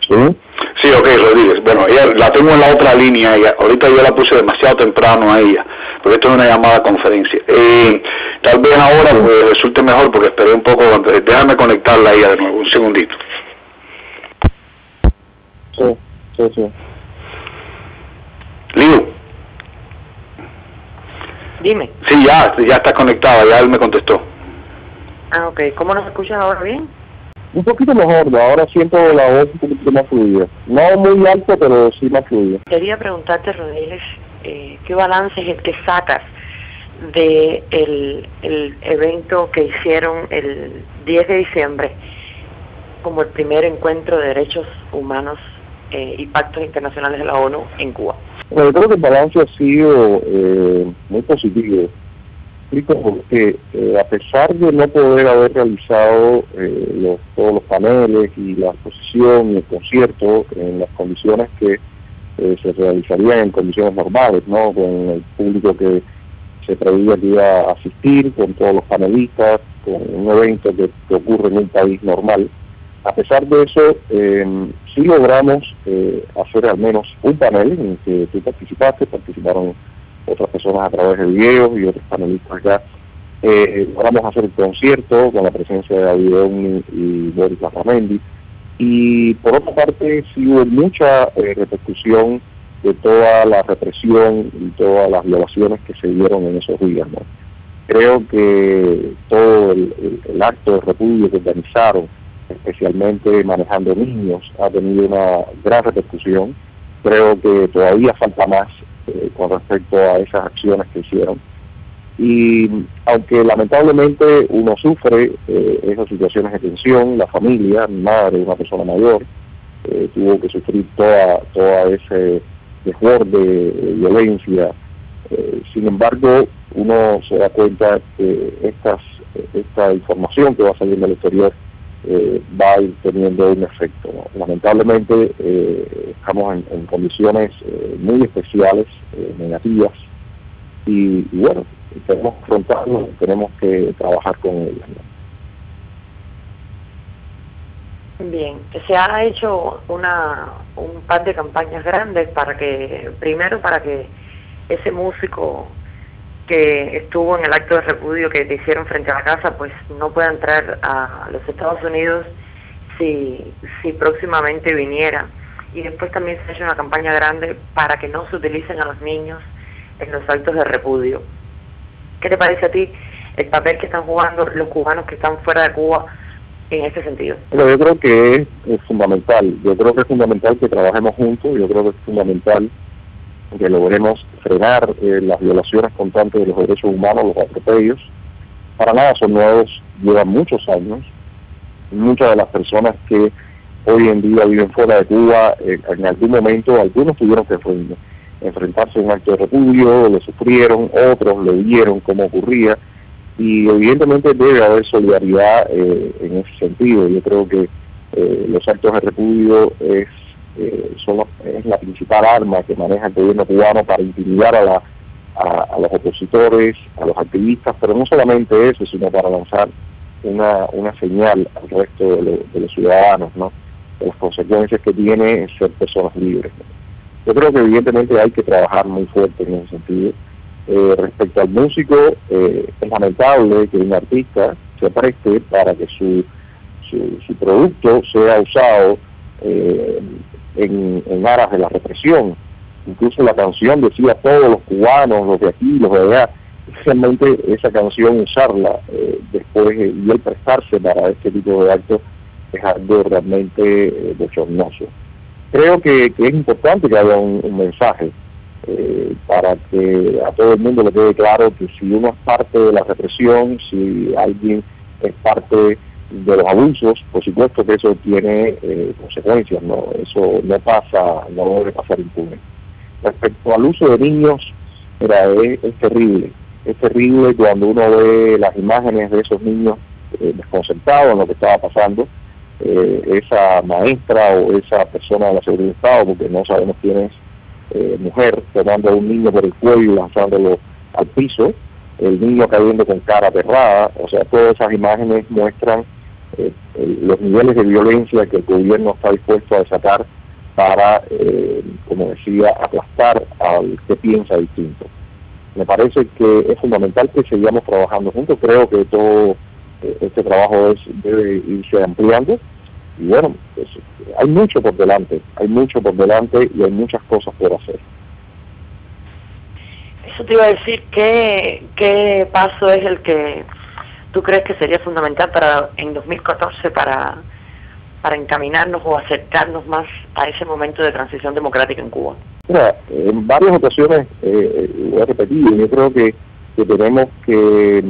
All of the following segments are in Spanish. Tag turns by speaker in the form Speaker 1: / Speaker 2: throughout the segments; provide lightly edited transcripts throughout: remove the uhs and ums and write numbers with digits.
Speaker 1: ¿Sí? Sí, ok, Rodríguez. Bueno, ella la tengo en la otra línea. Ahorita yo la puse demasiado temprano a ella, porque esto es una llamada conferencia. Tal vez ahora pues resulte mejor porque esperé un poco. Déjame conectarla a ella de nuevo, un segundito.
Speaker 2: Sí.
Speaker 1: Liu.
Speaker 3: Dime.
Speaker 1: Sí, ya está conectada, ya él me contestó.
Speaker 3: Ah, ok. ¿Cómo nos escuchas ahora? ¿Bien?
Speaker 2: Un poquito mejor, ahora siento la voz un poquito más fluida. No muy alto, pero sí más fluida.
Speaker 3: Quería preguntarte, Rodríguez, ¿qué balance es el que sacas de el evento que hicieron el 10 de diciembre como el primer encuentro de derechos humanos y pactos internacionales de la ONU en Cuba?
Speaker 2: Bueno, yo creo que el balance ha sido muy positivo. Explico porque a pesar de no poder haber realizado todos los paneles y la exposición y el concierto en las condiciones que se realizarían en condiciones normales, ¿no? Con el público que se preveía que iba a asistir, con todos los panelistas, con un evento que ocurre en un país normal. A pesar de eso, sí logramos hacer al menos un panel en el que tú participaron otras personas a través de videos y otros panelistas acá. Logramos hacer el concierto con la presencia de David Omni y Boris Larramendi. Y por otra parte, sí hubo mucha repercusión de toda la represión y todas las violaciones que se dieron en esos días, ¿no? Creo que todo el acto de repudio que organizaron, especialmente manejando niños, ha tenido una gran repercusión. Creo que todavía falta más con respecto a esas acciones que hicieron. Y aunque lamentablemente uno sufre esas situaciones de tensión, la familia, mi madre, una persona mayor, tuvo que sufrir toda ese desborde de violencia. Sin embargo, uno se da cuenta que esta información que va saliendo al exterior va a ir teniendo un efecto, ¿no? Lamentablemente estamos en condiciones muy especiales, negativas, y bueno, tenemos que afrontarlo, tenemos que trabajar con ellas,
Speaker 3: ¿no? Bien, se ha hecho un par de campañas grandes para que ese músico que estuvo en el acto de repudio que te hicieron frente a la casa, pues no pueda entrar a los Estados Unidos si próximamente viniera. Y después también se ha hecho una campaña grande para que no se utilicen a los niños en los actos de repudio. ¿Qué te parece a ti el papel que están jugando los cubanos que están fuera de Cuba en este sentido?
Speaker 2: Pero yo creo que es fundamental. Yo creo que es fundamental que trabajemos juntos. Yo creo que es fundamental que logremos frenar las violaciones constantes de los derechos humanos, los atropellos. Para nada son nuevos, llevan muchos años. Muchas de las personas que hoy en día viven fuera de Cuba, en algún momento, algunos tuvieron que enfrentarse a un acto de repudio, lo sufrieron, otros lo vieron cómo ocurría, y evidentemente debe haber solidaridad en ese sentido. Yo creo que los actos de repudio es la principal arma que maneja el gobierno cubano para intimidar a los opositores, a los activistas, pero no solamente eso, sino para lanzar una señal al resto de los ciudadanos, ¿no?, de las consecuencias que tiene ser personas libres, ¿no? Yo creo que evidentemente hay que trabajar muy fuerte en ese sentido. Respecto al músico, es lamentable que un artista se preste para que su producto sea usado en aras de la represión. Incluso la canción decía todos los cubanos, los de aquí, los de allá. Realmente esa canción usarla después y el prestarse para este tipo de actos es algo realmente bochornoso. Creo que es importante que haya un mensaje para que a todo el mundo le quede claro que si uno es parte de la represión, si alguien es parte de los abusos, por supuesto que eso tiene consecuencias, ¿no? Eso no debe pasar impune. Respecto al uso de niños, mira, es terrible. Es terrible cuando uno ve las imágenes de esos niños desconcertados en lo que estaba pasando. Esa maestra o esa persona de la seguridad del Estado, porque no sabemos quién es, mujer, tomando a un niño por el cuello y lanzándolo al piso, el niño cayendo con cara aterrada. O sea, todas esas imágenes muestran los niveles de violencia que el gobierno está dispuesto a desatar para, como decía, aplastar al que piensa distinto. Me parece que es fundamental que sigamos trabajando juntos. Creo que todo este trabajo debe irse ampliando. Y bueno, pues, hay mucho por delante y hay muchas cosas por hacer.
Speaker 3: Eso te iba a decir, ¿qué paso es el que tú crees que sería fundamental en 2014 para encaminarnos o acercarnos más a ese momento de transición democrática en Cuba?
Speaker 2: Mira, en varias ocasiones lo he repetido, yo creo que tenemos que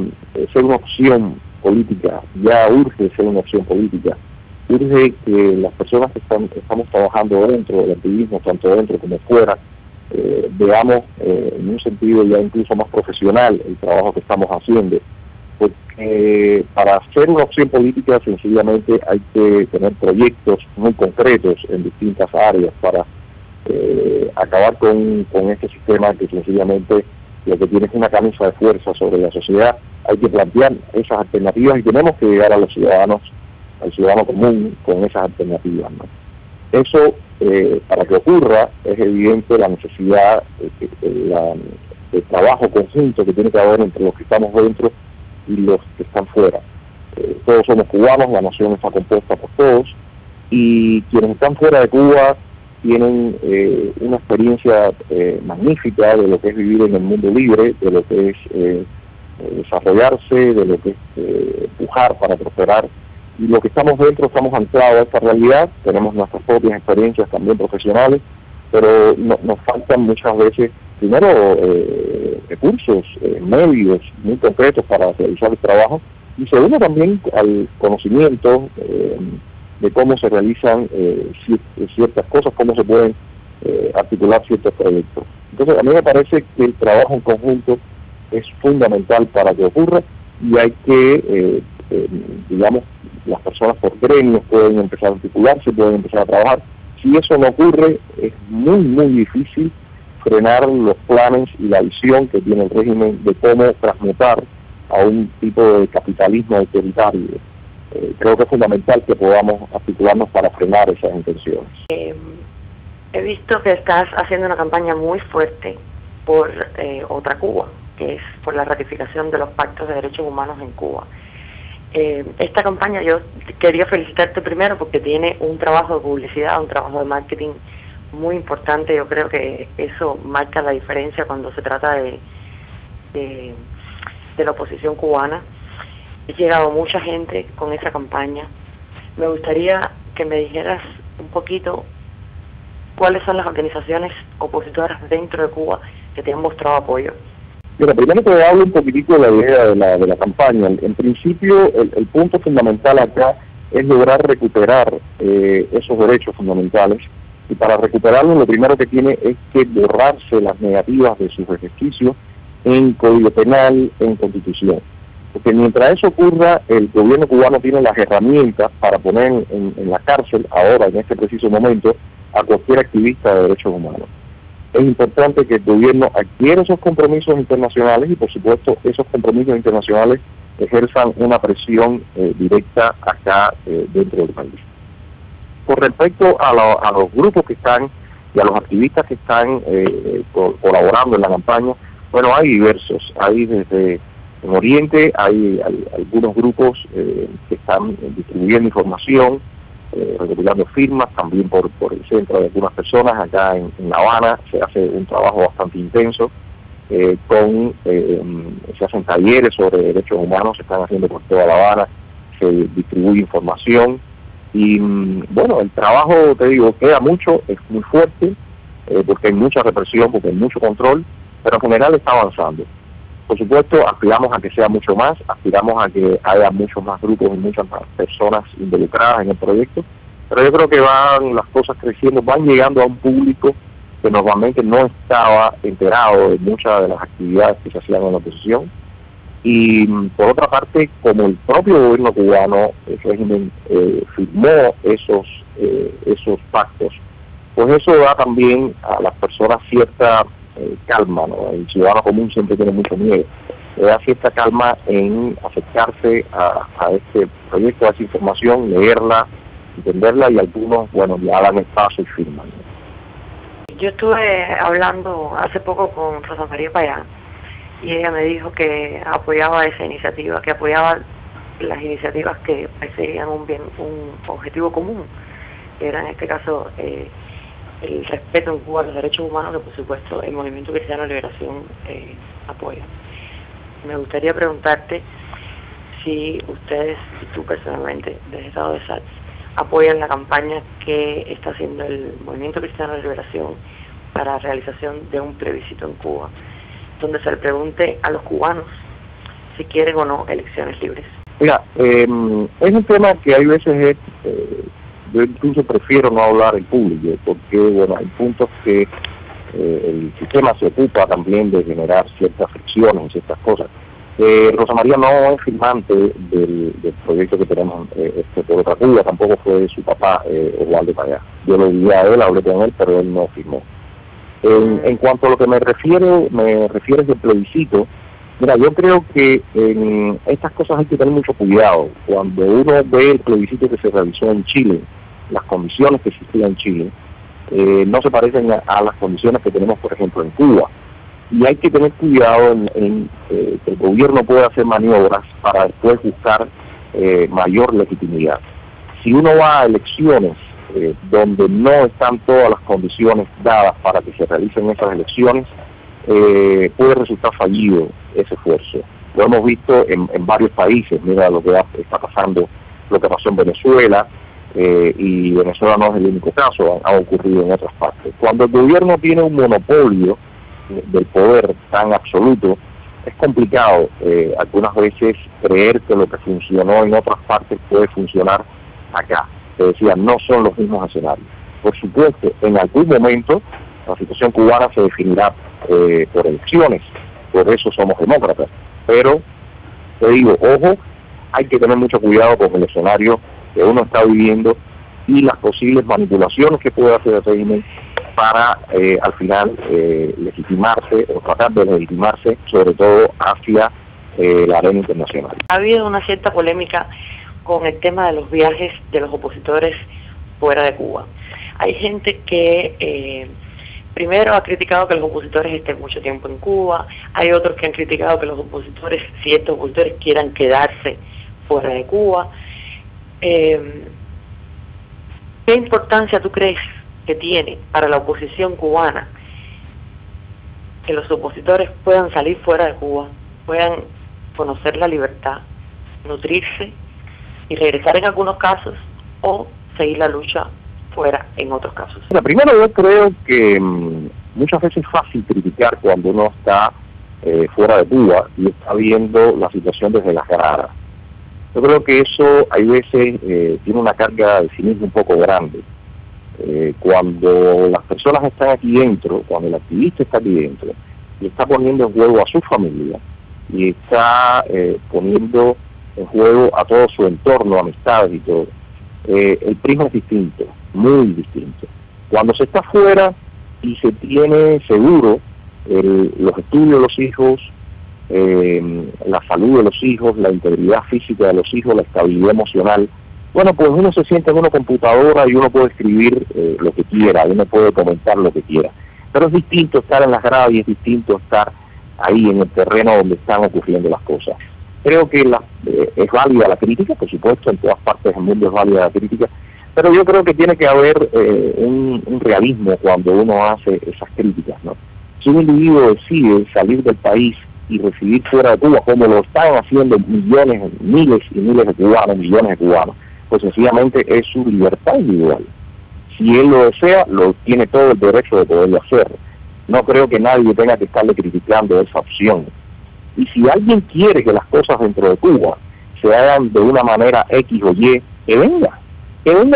Speaker 2: ser una opción política, ya urge ser una opción política, urge que las personas que estamos trabajando dentro del activismo, tanto dentro como fuera, veamos en un sentido ya incluso más profesional el trabajo que estamos haciendo, porque para ser una opción política sencillamente hay que tener proyectos muy concretos en distintas áreas para acabar con este sistema que sencillamente lo que tiene es una camisa de fuerza sobre la sociedad. Hay que plantear esas alternativas y tenemos que llegar a los ciudadanos, al ciudadano común con esas alternativas, ¿no? Eso, para que ocurra, es evidente la necesidad de trabajo conjunto que tiene que haber entre los que estamos dentro y los que están fuera. Todos somos cubanos, la nación está compuesta por todos, y quienes están fuera de Cuba tienen una experiencia magnífica de lo que es vivir en el mundo libre, de lo que es desarrollarse, de lo que es pujar para prosperar. Y los que estamos dentro estamos anclados a esta realidad, tenemos nuestras propias experiencias también profesionales, pero nos faltan muchas veces, primero, recursos, medios muy concretos para realizar el trabajo, y segundo también al conocimiento de cómo se realizan ciertas cosas, cómo se pueden articular ciertos proyectos. Entonces, a mí me parece que el trabajo en conjunto es fundamental para que ocurra, y hay que, digamos, las personas por gremios pueden empezar a articularse, pueden empezar a trabajar. Si eso no ocurre, es muy, muy difícil frenar los planes y la visión que tiene el régimen de cómo transmutar a un tipo de capitalismo autoritario. Creo que es fundamental que podamos articularnos para frenar esas intenciones.
Speaker 3: He visto que estás haciendo una campaña muy fuerte por Otra Cuba, que es por la ratificación de los pactos de derechos humanos en Cuba. Esta campaña yo quería felicitarte primero porque tiene un trabajo de publicidad, un trabajo de marketing muy importante. Yo creo que eso marca la diferencia cuando se trata de la oposición cubana. He llegado mucha gente con esa campaña. Me gustaría que me dijeras un poquito cuáles son las organizaciones opositoras dentro de Cuba que te han mostrado apoyo.
Speaker 2: Mira, primero te hablo un poquitico de la idea de la campaña. En principio, el punto fundamental acá es lograr recuperar esos derechos fundamentales, y para recuperarlos lo primero que tiene es que borrarse las negativas de sus ejercicios en Código Penal, en Constitución. Porque mientras eso ocurra, el gobierno cubano tiene las herramientas para poner en la cárcel, ahora, en este preciso momento, a cualquier activista de derechos humanos. Es importante que el gobierno adquiera esos compromisos internacionales y, por supuesto, esos compromisos internacionales ejerzan una presión directa acá dentro del país. Con respecto a los grupos que están y a los activistas que están colaborando en la campaña, bueno, hay diversos. Hay desde en Oriente, hay algunos grupos que están distribuyendo información, recopilando firmas, también por el centro de algunas personas. Acá en La Habana se hace un trabajo bastante intenso, se hacen talleres sobre derechos humanos, se están haciendo por toda La Habana, se distribuye información, y bueno, el trabajo, te digo, queda mucho, es muy fuerte, porque hay mucha represión, porque hay mucho control, pero en general está avanzando. Por supuesto, aspiramos a que sea mucho más, aspiramos a que haya muchos más grupos y muchas más personas involucradas en el proyecto, pero yo creo que van las cosas creciendo, van llegando a un público que normalmente no estaba enterado de muchas de las actividades que se hacían en la oposición. Y por otra parte, como el propio gobierno cubano, el régimen, firmó esos pactos, pues eso da también a las personas cierta calma, ¿no? El ciudadano común siempre tiene mucho miedo. le da cierta calma en acercarse a este proyecto, a esa información, leerla, entenderla, y algunos, bueno, ya dan el paso y firman.
Speaker 3: Yo estuve hablando hace poco con Rosa María Payá y ella me dijo que apoyaba esa iniciativa, que apoyaba las iniciativas que perseguían un objetivo común, que era en este caso el respeto en Cuba a los derechos humanos, que por supuesto el Movimiento Cristiano de Liberación apoya. Me gustaría preguntarte si ustedes y tú personalmente, desde Estado de SATS, apoyan la campaña que está haciendo el Movimiento Cristiano de Liberación para la realización de un plebiscito en Cuba, donde se le pregunte a los cubanos si quieren o no elecciones libres.
Speaker 2: Mira, es un tema que hay veces yo incluso prefiero no hablar en público, porque bueno, hay puntos que el sistema se ocupa también de generar ciertas fricciones y ciertas cosas. Rosa María no es firmante del proyecto que tenemos por otra Cuba, tampoco fue su papá, Osvaldo Payá. Yo lo vi a él, hablé con él, pero él no firmó. En cuanto a lo que me refieres del plebiscito, mira, yo creo que en estas cosas hay que tener mucho cuidado. Cuando uno ve el plebiscito que se realizó en Chile, las condiciones que existían en Chile, no se parecen a las condiciones que tenemos, por ejemplo, en Cuba. Y hay que tener cuidado en que el gobierno pueda hacer maniobras para después buscar mayor legitimidad. Si uno va a elecciones donde no están todas las condiciones dadas para que se realicen esas elecciones, puede resultar fallido ese esfuerzo. Lo hemos visto en varios países. Mira lo que está pasando, lo que pasó en Venezuela, y Venezuela no es el único caso, ha ocurrido en otras partes. Cuando el gobierno tiene un monopolio del poder tan absoluto, es complicado algunas veces creer que lo que funcionó en otras partes puede funcionar acá. Te decía, no son los mismos escenarios. Por supuesto, en algún momento la situación cubana se definirá por elecciones, por eso somos demócratas, pero te digo, ojo, hay que tener mucho cuidado con el escenario que uno está viviendo y las posibles manipulaciones que puede hacer el régimen para al final legitimarse o tratar de legitimarse, sobre todo hacia la arena internacional.
Speaker 3: Ha habido una cierta polémica con el tema de los viajes de los opositores fuera de Cuba. Hay gente que primero ha criticado que los opositores estén mucho tiempo en Cuba, hay otros que han criticado que los opositores, ciertos opositores, quieran quedarse fuera de Cuba. ¿Qué importancia tú crees que tiene para la oposición cubana que los opositores puedan salir fuera de Cuba, puedan conocer la libertad, nutrirse y regresar en algunos casos, o seguir la lucha fuera en otros casos?
Speaker 2: Primero, yo creo que muchas veces es fácil criticar cuando uno está fuera de Cuba y está viendo la situación desde las gradas. Yo creo que eso hay veces tiene una carga de cinismo un poco grande. Cuando las personas están aquí dentro, cuando el activista está aquí dentro y está poniendo en juego a su familia y está poniendo en juego a todo su entorno, amistades y todo, el prisma es distinto, muy distinto. Cuando se está fuera y se tiene seguro los estudios de los hijos, la salud de los hijos, la integridad física de los hijos, la estabilidad emocional, bueno, pues uno se sienta en una computadora y uno puede escribir lo que quiera, uno puede comentar lo que quiera. Pero es distinto estar en las gradas y es distinto estar ahí en el terreno donde están ocurriendo las cosas. Creo que es válida la crítica, por supuesto, en todas partes del mundo es válida la crítica, pero yo creo que tiene que haber un realismo cuando uno hace esas críticas, ¿no? Si un individuo decide salir del país y residir fuera de Cuba, como lo están haciendo millones, miles y miles de cubanos, millones de cubanos, pues sencillamente es su libertad individual. Si él lo desea, tiene todo el derecho de poderlo hacer. No creo que nadie tenga que estarle criticando esa opción. Y si alguien quiere que las cosas dentro de Cuba se hagan de una manera X o Y, que venga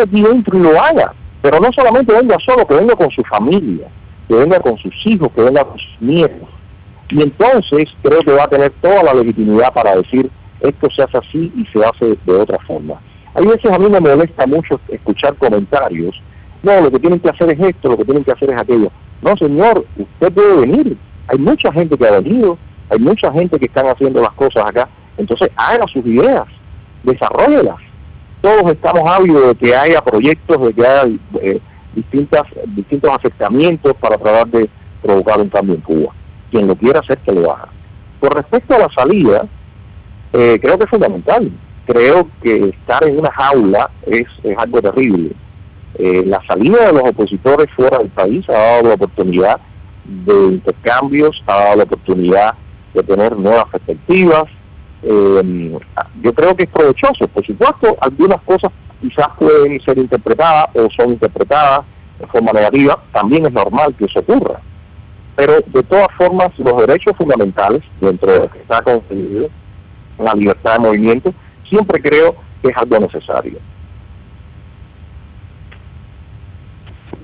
Speaker 2: aquí dentro y lo haga. Pero no solamente venga solo, que venga con su familia, que venga con sus hijos, que venga con sus nietos. Y entonces creo que va a tener toda la legitimidad para decir esto se hace así y se hace de otra forma. Hay veces a mí me molesta mucho escuchar comentarios, no, lo que tienen que hacer es esto, lo que tienen que hacer es aquello. No, señor, usted puede venir. Hay mucha gente que ha venido hay mucha gente que están haciendo las cosas acá, entonces hagan sus ideas, desarróllelas. Todos estamos ávidos de que haya proyectos, de que haya distintos acercamientos para tratar de provocar un cambio en Cuba. Quien lo quiera hacer, que lo haga. Con respecto a la salida, creo que es fundamental. Creo que estar en una jaula es algo terrible. La salida de los opositores fuera del país ha dado la oportunidad de intercambios, ha dado la oportunidad de tener nuevas perspectivas. Yo creo que es provechoso. Por supuesto, algunas cosas quizás pueden ser interpretadas o son interpretadas de forma negativa. También es normal que eso ocurra. Pero de todas formas, los derechos fundamentales, dentro de lo que está contenido, la libertad de movimiento, siempre creo que es algo necesario.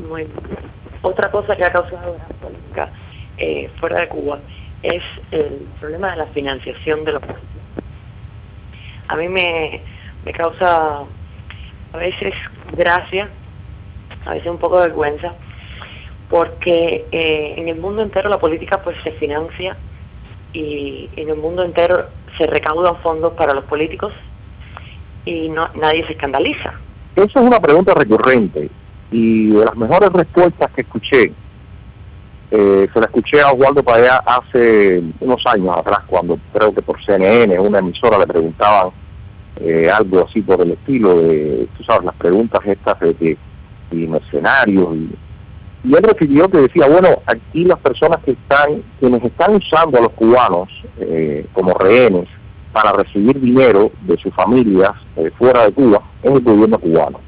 Speaker 3: Muy bien. Otra cosa que ha causado gran polémica fuera de Cuba es el problema de la financiación de los políticos. A mí me causa a veces gracia, a veces un poco de vergüenza, porque en el mundo entero la política pues se financia y en el mundo entero se recaudan fondos para los políticos y nadie se escandaliza.
Speaker 2: Esa es una pregunta recurrente y de las mejores respuestas que escuché, se la escuché a Oswaldo Payá hace unos años atrás, cuando creo que por CNN, una emisora, le preguntaban algo así por el estilo de, tú sabes, las preguntas estas de mercenarios, y él refirió que decía, bueno, aquí las personas quienes están usando a los cubanos como rehenes para recibir dinero de sus familias fuera de Cuba, es el gobierno cubano.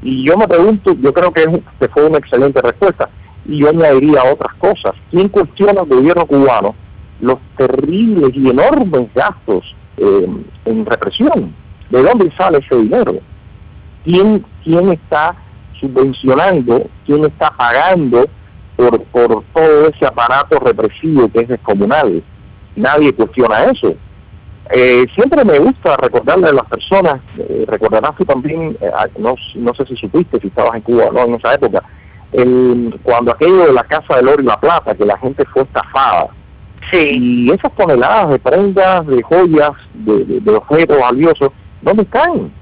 Speaker 2: Y yo me pregunto, yo creo que fue una excelente respuesta, y yo añadiría otras cosas. ¿Quién cuestiona al gobierno cubano los terribles y enormes gastos en represión? ¿De dónde sale ese dinero? ¿Quién está subvencionando, quién está pagando por todo ese aparato represivo que es descomunal? Nadie cuestiona eso. Siempre me gusta recordarle a las personas, recordarás tú también, no sé si supiste, si estabas en Cuba o no en esa época, cuando aquello de la Casa del Oro y la Plata, que la gente fue estafada.
Speaker 3: Sí.
Speaker 2: Y esas toneladas de prendas, de joyas, de objetos valiosos, ¿dónde están?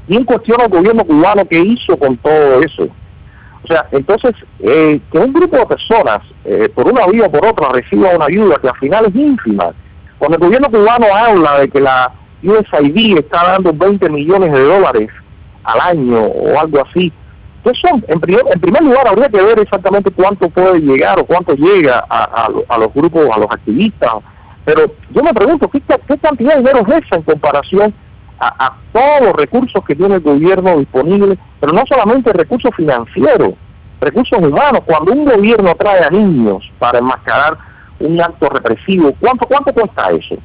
Speaker 2: ¿Quién cuestiona al gobierno cubano qué hizo con todo eso? O sea, entonces, que un grupo de personas, por una vía o por otra, reciba una ayuda que al final es ínfima. Cuando el gobierno cubano habla de que la USAID está dando 20 millones de dólares al año o algo así, ¿qué son? En primer lugar, habría que ver exactamente cuánto puede llegar o cuánto llega a los grupos, a los activistas. Pero yo me pregunto, ¿qué cantidad de dinero es esa en comparación a todos los recursos que tiene el gobierno disponibles? Pero no solamente recursos financieros, recursos humanos. Cuando un gobierno trae a niños para enmascarar un acto represivo, ¿cuánto cuesta eso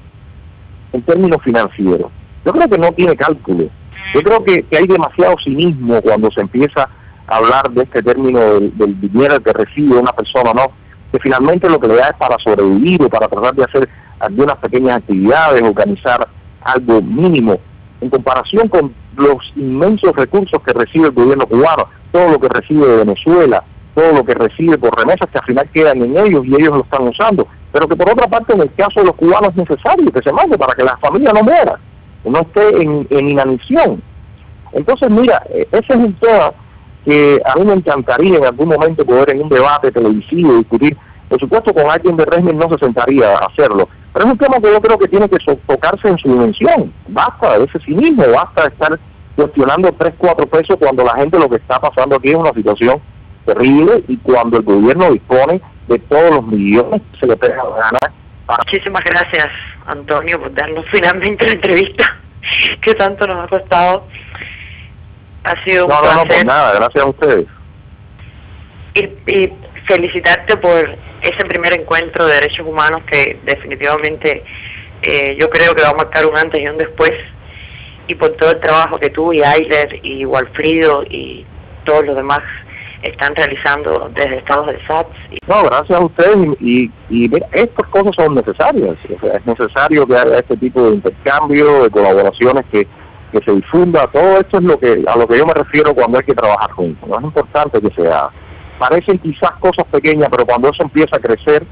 Speaker 2: en términos financieros? Yo creo que no tiene cálculo. Yo creo que hay demasiado cinismo cuando se empieza a hablar de este término del dinero que recibe una persona, ¿no? Que finalmente lo que le da es para sobrevivir o para tratar de hacer algunas pequeñas actividades, organizar algo mínimo, en comparación con los inmensos recursos que recibe el gobierno cubano, todo lo que recibe de Venezuela, todo lo que recibe por remesas que al final quedan en ellos y ellos lo están usando, pero que por otra parte en el caso de los cubanos es necesario que se mande para que la familia no muera, no esté en inanición. Entonces mira, ese es un tema que a mí me encantaría en algún momento poder en un debate televisivo discutir. Por supuesto con alguien de régimen no se sentaría a hacerlo, pero es un tema que yo creo que tiene que tocarse en su dimensión. Basta de ese cinismo, basta de estar cuestionando 3, 4 pesos cuando la gente lo que está pasando aquí es una situación terrible y cuando el gobierno dispone de todos los millones que se le pega la gana.
Speaker 3: Muchísimas gracias, Antonio, por darnos finalmente la entrevista que tanto nos ha costado. Ha sido un placer.
Speaker 2: No, pues nada, gracias a ustedes.
Speaker 3: Y felicitarte por ese primer encuentro de derechos humanos que definitivamente yo creo que va a marcar un antes y un después, y por todo el trabajo que tú y Ayler y Walfrido y todos los demás están realizando desde estados del SATS.
Speaker 2: No, gracias a ustedes y mira, estas cosas son necesarias. O sea, es necesario que haya este tipo de intercambio, de colaboraciones, que se difunda. Todo esto es a lo que yo me refiero cuando hay que trabajar juntos. No es importante que sea. Parecen quizás cosas pequeñas, pero cuando eso empieza a crecer,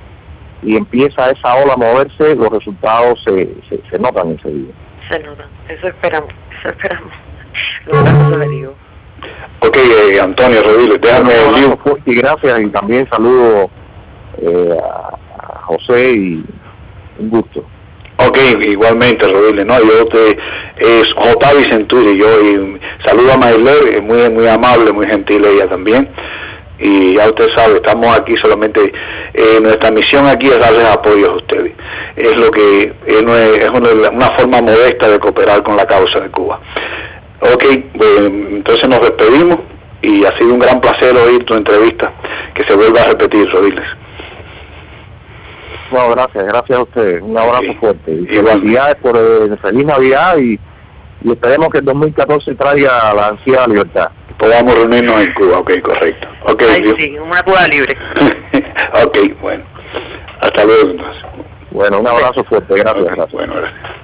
Speaker 2: y empieza esa ola a moverse, los resultados se notan enseguida.
Speaker 3: Se notan, eso esperamos. Lo que le digo.
Speaker 1: Ok, Antonio Rodiles, déjame el libro.
Speaker 2: Y gracias, y también saludo a José y un gusto.
Speaker 1: Ok, igualmente, Rodiles, no, es J. Vicenturi, y saludo a Mayler, muy amable, muy gentil ella también, y ya usted sabe, estamos aquí solamente, nuestra misión aquí es darles apoyo a ustedes, es lo que es una forma modesta de cooperar con la causa de Cuba. Ok, entonces nos despedimos, y ha sido un gran placer oír tu entrevista, que se vuelva a repetir, Rodiles.
Speaker 2: No, gracias a ustedes, un abrazo fuerte, y
Speaker 1: felicidades
Speaker 2: por feliz Navidad, y esperemos que el 2014 traiga la ansiada libertad.
Speaker 1: Podamos reunirnos en Cuba, ok, correcto. Okay,
Speaker 3: ay, sí, una Cuba libre.
Speaker 1: Ok, bueno, hasta luego entonces.
Speaker 2: Bueno, un abrazo fuerte, gracias.
Speaker 1: Bueno, gracias.